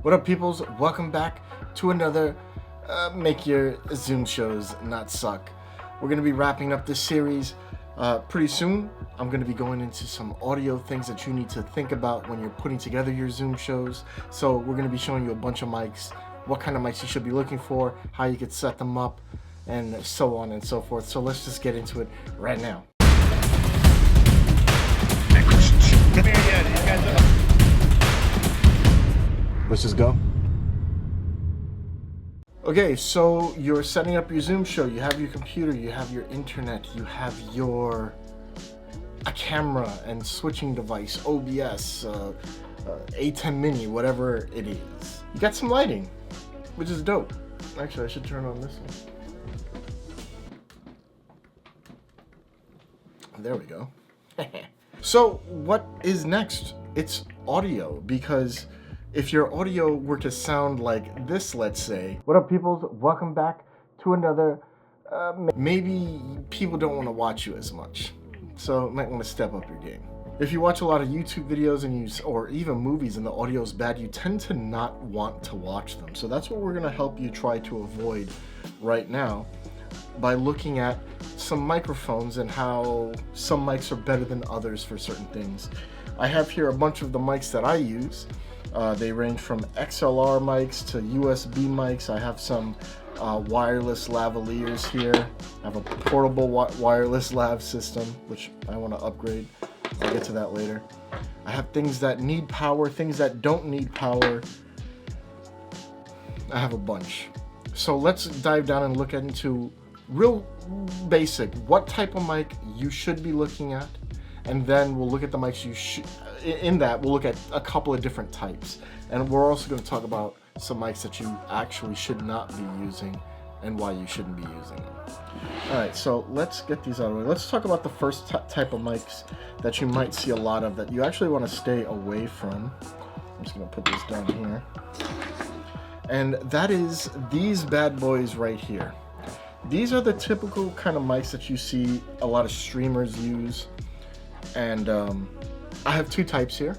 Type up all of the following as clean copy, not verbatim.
What up, peoples? Welcome back to another Make Your Zoom Shows Not Suck. We're going to be wrapping up this series pretty soon. I'm going to be going into some audio things that you need to think about when you're putting together your Zoom shows. So we're going to be showing you a bunch of mics, what kind of mics you should be looking for, how you could set them up, and so on and so forth. So let's just get into it right now. Let's just go. Okay, so you're setting up your Zoom show. You have your computer, you have your internet, you have a camera and switching device, OBS, A10 mini, whatever it is. You got some lighting, which is dope. Actually, I should turn on this one. There we go. So what is next? It's audio, because if your audio were to sound like this, let's say, what up, peoples? Welcome back to another, maybe people don't want to watch you as much, so you might want to step up your game. If you watch a lot of YouTube videos or even movies and the audio is bad, you tend to not want to watch them. So that's what we're going to help you try to avoid right now by looking at some microphones and how some mics are better than others for certain things. I have here a bunch of the mics that I use. They range from XLR mics to USB mics. I have some wireless lavaliers here. I have a portable wireless lav system, which I want to upgrade. I'll get to that later. I have things that need power, things that don't need power. I have a bunch. So let's dive down and look into real basic, what type of mic you should be looking at, and then we'll look at the mics you should. In that, we'll look at a couple of different types, and we're also going to talk about some mics that you actually should not be using and why you shouldn't be using them. Alright, so let's get these out of the way. Let's talk about the first type of mics that you might see a lot of that you actually want to stay away from. I'm just going to put this down here. And that is these bad boys right here. These are the typical kind of mics that you see a lot of streamers use, and I have two types here.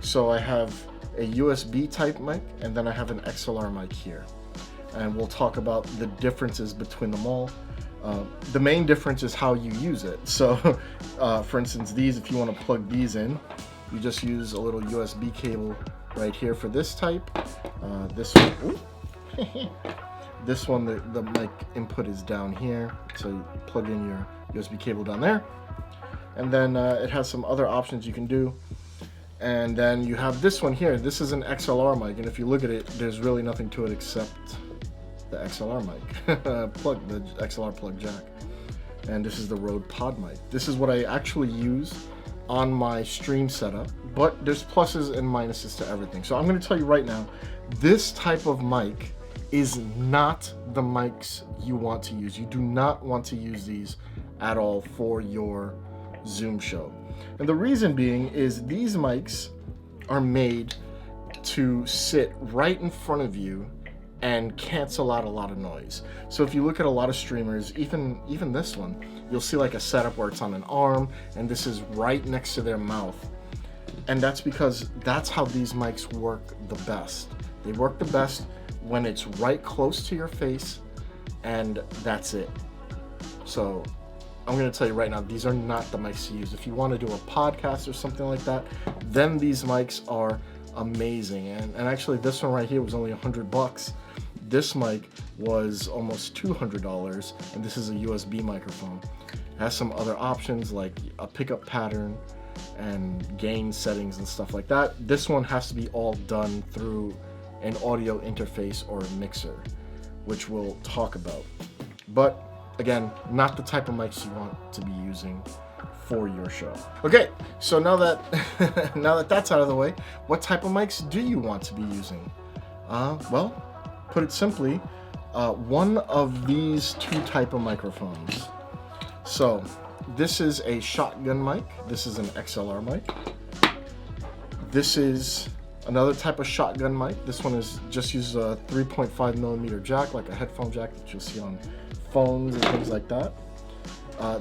So I have a USB type mic, and then I have an XLR mic here. And we'll talk about the differences between them all. The main difference is how you use it. So for instance, these, if you want to plug these in, you just use a little USB cable right here for this type. This one, this one, the mic input is down here. So you plug in your USB cable down there. And then it has some other options you can do. And then you have this one here. This is an XLR mic, and if you look at it, there's really nothing to it except the XLR mic, the XLR plug jack. And this is the Rode Pod mic. This is what I actually use on my stream setup, but there's pluses and minuses to everything. So I'm going to tell you right now, this type of mic is not the mics you want to use. You do not want to use these at all for your Zoom show. And the reason being is these mics are made to sit right in front of you and cancel out a lot of noise. So if you look at a lot of streamers, even this one, you'll see like a setup where it's on an arm and this is right next to their mouth. And that's because that's how these mics work the best. They work the best when it's right close to your face, and that's it. So I'm going to tell you right now, these are not the mics to use. If you want to do a podcast or something like that, then these mics are amazing. And actually, this one right here was only $100. This mic was almost $200, and this is a USB microphone. It has some other options like a pickup pattern and gain settings and stuff like that. This one has to be all done through an audio interface or a mixer, which we'll talk about. But again, not the type of mics you want to be using for your show. Okay, so now that that's out of the way, what type of mics do you want to be using? Well, put it simply, one of these two type of microphones. So this is a shotgun mic. This is an XLR mic. This is another type of shotgun mic. This one is just uses a 3.5 millimeter jack, like a headphone jack that you'll see on phones and things like that.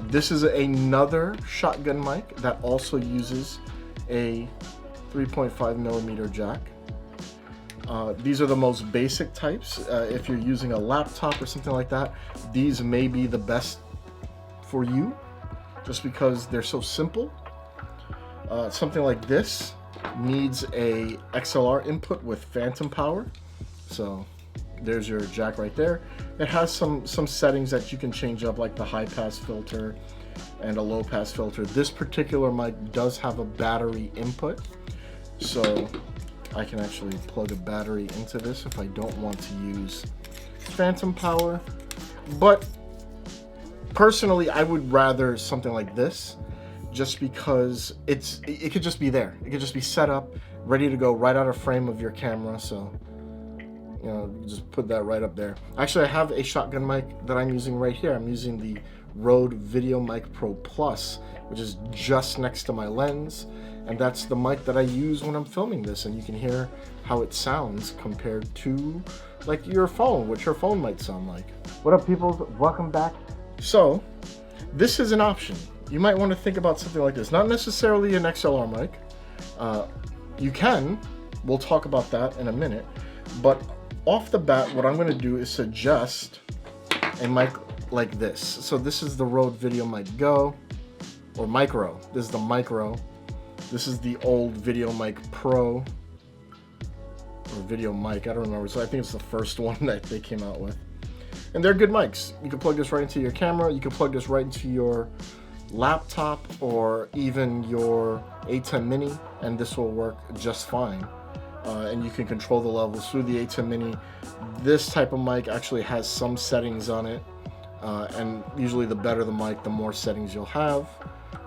This is another shotgun mic that also uses a 3.5 millimeter jack. These are the most basic types. If you're using a laptop or something like that, these may be the best for you just because they're so simple. Something like this needs a XLR input with phantom power. So there's your jack right there. It has some settings that you can change up, like the high pass filter and a low pass filter. This particular mic does have a battery input, so I can actually plug a battery into this if I don't want to use phantom power. But personally, I would rather something like this, just because it could just be there. It could just be set up, ready to go right out of frame of your camera. So, you know, just put that right up there. Actually, I have a shotgun mic that I'm using right here. I'm using the Rode VideoMic Pro Plus, which is just next to my lens, and that's the mic that I use when I'm filming this. And you can hear how it sounds compared to like your phone, what your phone might sound like. What up, people? Welcome back. So this is an option. You might want to think about something like this. Not necessarily an XLR mic. You can. We'll talk about that in a minute. But off the bat, what I'm going to do is suggest a mic like this. So this is the Rode VideoMic Go, or Micro. This is the Micro. This is the old VideoMic Pro, or VideoMic, I don't remember. So I think it's the first one that they came out with. And they're good mics. You can plug this right into your camera. You can plug this right into your laptop or even your A10 Mini, and this will work just fine. And you can control the levels through the A10 Mini. This type of mic actually has some settings on it, and usually the better the mic, the more settings you'll have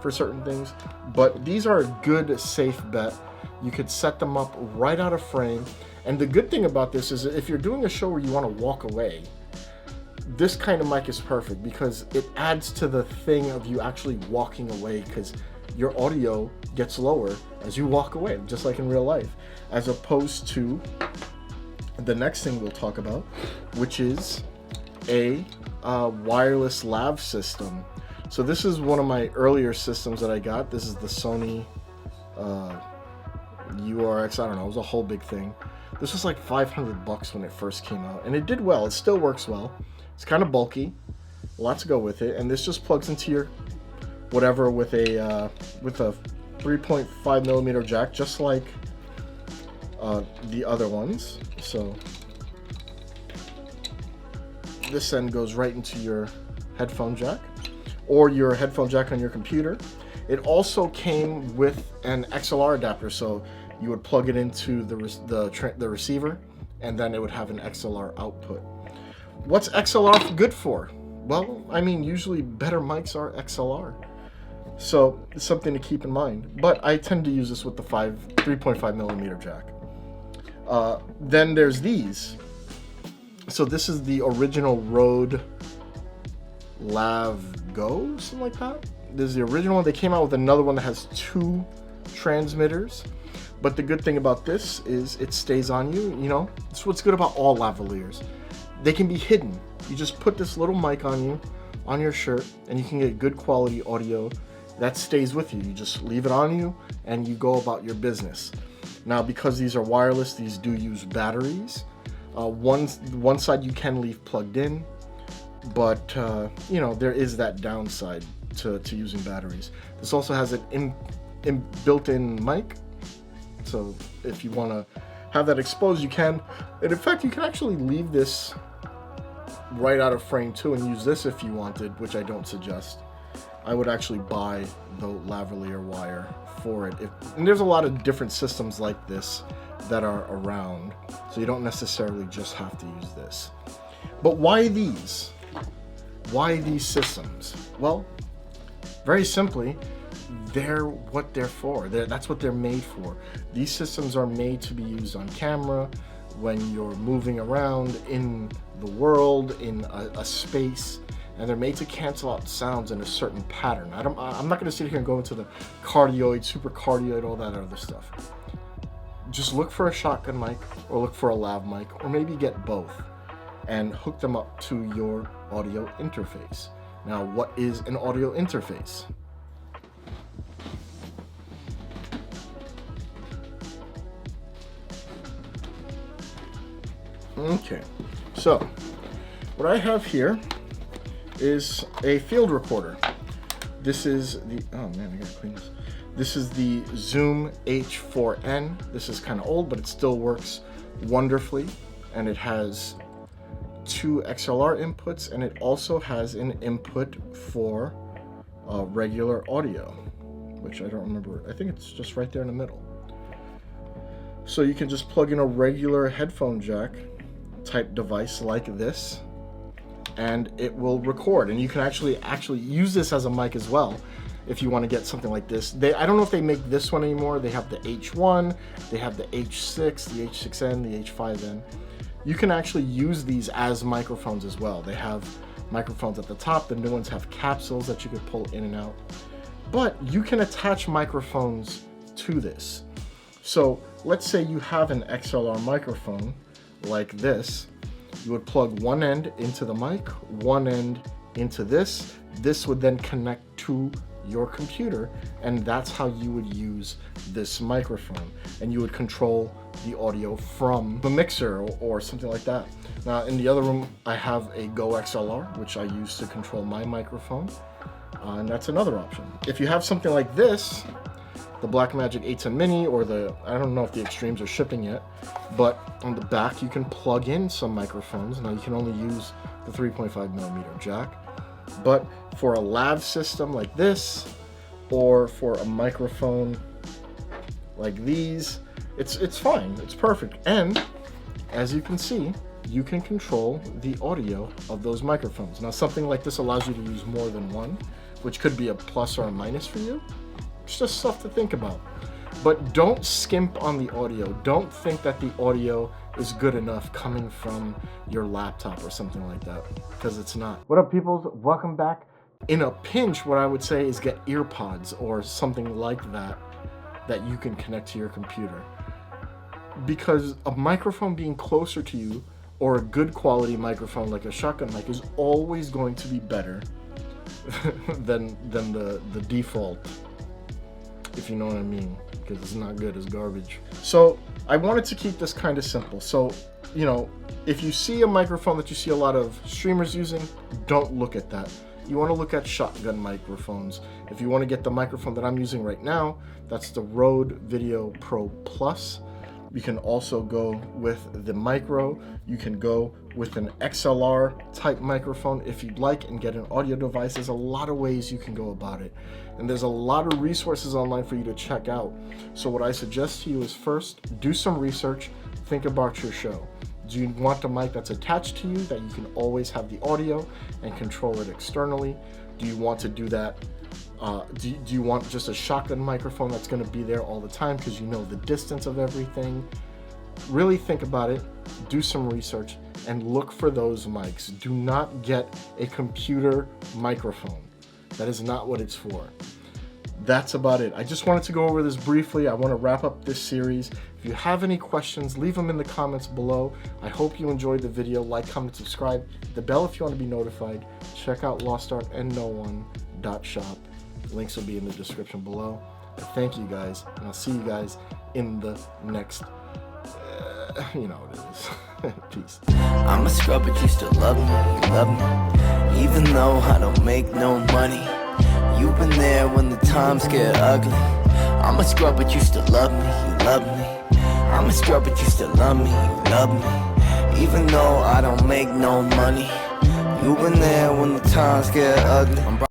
for certain things. But these are a good, safe bet. You could set them up right out of frame. And the good thing about this is if you're doing a show where you want to walk away, this kind of mic is perfect because it adds to the thing of you actually walking away, because your audio gets lower as you walk away, just like in real life, as opposed to the next thing we'll talk about, which is a wireless lav system. So this is one of my earlier systems that I got. This is the Sony URX, I don't know, it was a whole big thing. This was like 500 bucks when it first came out, and it did well. It still works well. It's kind of bulky, a lot to go with it, and this just plugs into your whatever with a 3.5 millimeter jack, just like the other ones. So this end goes right into your headphone jack or your headphone jack on your computer. It also came with an XLR adapter, so you would plug it into the receiver, and then it would have an XLR output. What's XLR good for? Well, I mean, usually better mics are XLR. So it's something to keep in mind. But I tend to use this with the 3.5 millimeter jack. Then there's these. So this is the original Rode Lav Go, something like that. This is the original one. They came out with another one that has 2 transmitters. But the good thing about this is it stays on you. You know, that's what's good about all lavaliers. They can be hidden. You just put this little mic on you, on your shirt, and you can get good quality audio that stays with you. You just leave it on you and you go about your business. Now, because these are wireless, these do use batteries. One side you can leave plugged in, but you know, there is that downside to using batteries. This also has an built-in mic, so if you want to have that exposed, you can. And in fact, you can actually leave this right out of frame too and use this if you wanted, which I don't suggest. I would actually buy the lavalier wire for it. And there's a lot of different systems like this that are around, so you don't necessarily just have to use this. But why these? Why these systems? Well, very simply, they're what they're for. That's what they're made for. These systems are made to be used on camera when you're moving around in the world, in a space, and they're made to cancel out sounds in a certain pattern. I'm not going to sit here and go into the cardioid, super cardioid, all that other stuff. Just look for a shotgun mic or look for a lav mic, or maybe get both and hook them up to your audio interface. Now, what is an audio interface? Okay, so what I have here is a field recorder. This is the, oh man, I gotta clean this. This is the Zoom H4n. This is kind of old, but it still works wonderfully. And it has 2 XLR inputs, and it also has an input for regular audio, which I don't remember. I think it's just right there in the middle. So you can just plug in a regular headphone jack type device like this, and it will record. And you can actually use this as a mic as well if you want to get something like this. I don't know if they make this one anymore. They have the H1, they have the H6, the H6n, the H5n. You can actually use these as microphones as well. They have microphones at the top. The new ones have capsules that you could pull in and out. But you can attach microphones to this. So let's say you have an XLR microphone like this. You would plug one end into the mic, one end into this. This would then connect to your computer, and that's how you would use this microphone. And you would control the audio from the mixer or something like that. Now in the other room, I have a 𝐴 which I use to control my microphone, and that's another option. If you have something like this, the Blackmagic A10 Mini, or the, I don't know if the Extremes are shipping yet, but on the back you can plug in some microphones. Now you can only use the 3.5mm jack, but for a lav system like this, or for a microphone like these, it's fine, it's perfect. And as you can see, you can control the audio of those microphones. Now something like this allows you to use more than one, which could be a plus or a minus for you. It's just stuff to think about. But don't skimp on the audio. Don't think that the audio is good enough coming from your laptop or something like that, because it's not. What up, peoples? Welcome back. In a pinch, what I would say is get ear pods or something like that that you can connect to your computer. Because a microphone being closer to you, or a good quality microphone like a shotgun mic, is always going to be better than the default, if you know what I mean, because it's not good, it's garbage. So I wanted to keep this kind of simple. So, you know, if you see a microphone that you see a lot of streamers using, don't look at that. You want to look at shotgun microphones. If you want to get the microphone that I'm using right now, that's the Rode Video Pro Plus. You can also go with the micro. You can go with an XLR type microphone if you'd like, and get an audio device. There's a lot of ways you can go about it. And there's a lot of resources online for you to check out. So what I suggest to you is, first, do some research, think about your show. Do you want a mic that's attached to you that you can always have the audio and control it externally? Do you want to do that? Do you want just a shotgun microphone that's going to be there all the time because you know the distance of everything? Really think about it, do some research, and look for those mics. Do not get a computer microphone. That is not what it's for. That's about it. I just wanted to go over this briefly. I want to wrap up this series. If you have any questions, leave them in the comments below. I hope you enjoyed the video. Like, comment, subscribe. Hit the bell if you want to be notified. Check out 𝗦𝗧𝗨𝗙𝗙 Links will be in the description below. Thank you guys, and I'll see you guys in the next, you know what it is. Peace. I'm a scrub, but you still love me, you love me. Even though I don't make no money, you've been there when the times get ugly. I'm a scrub, but you still love me, you love me. I'm a scrub, but you still love me, you love me. Even though I don't make no money, you've been there when the times get ugly.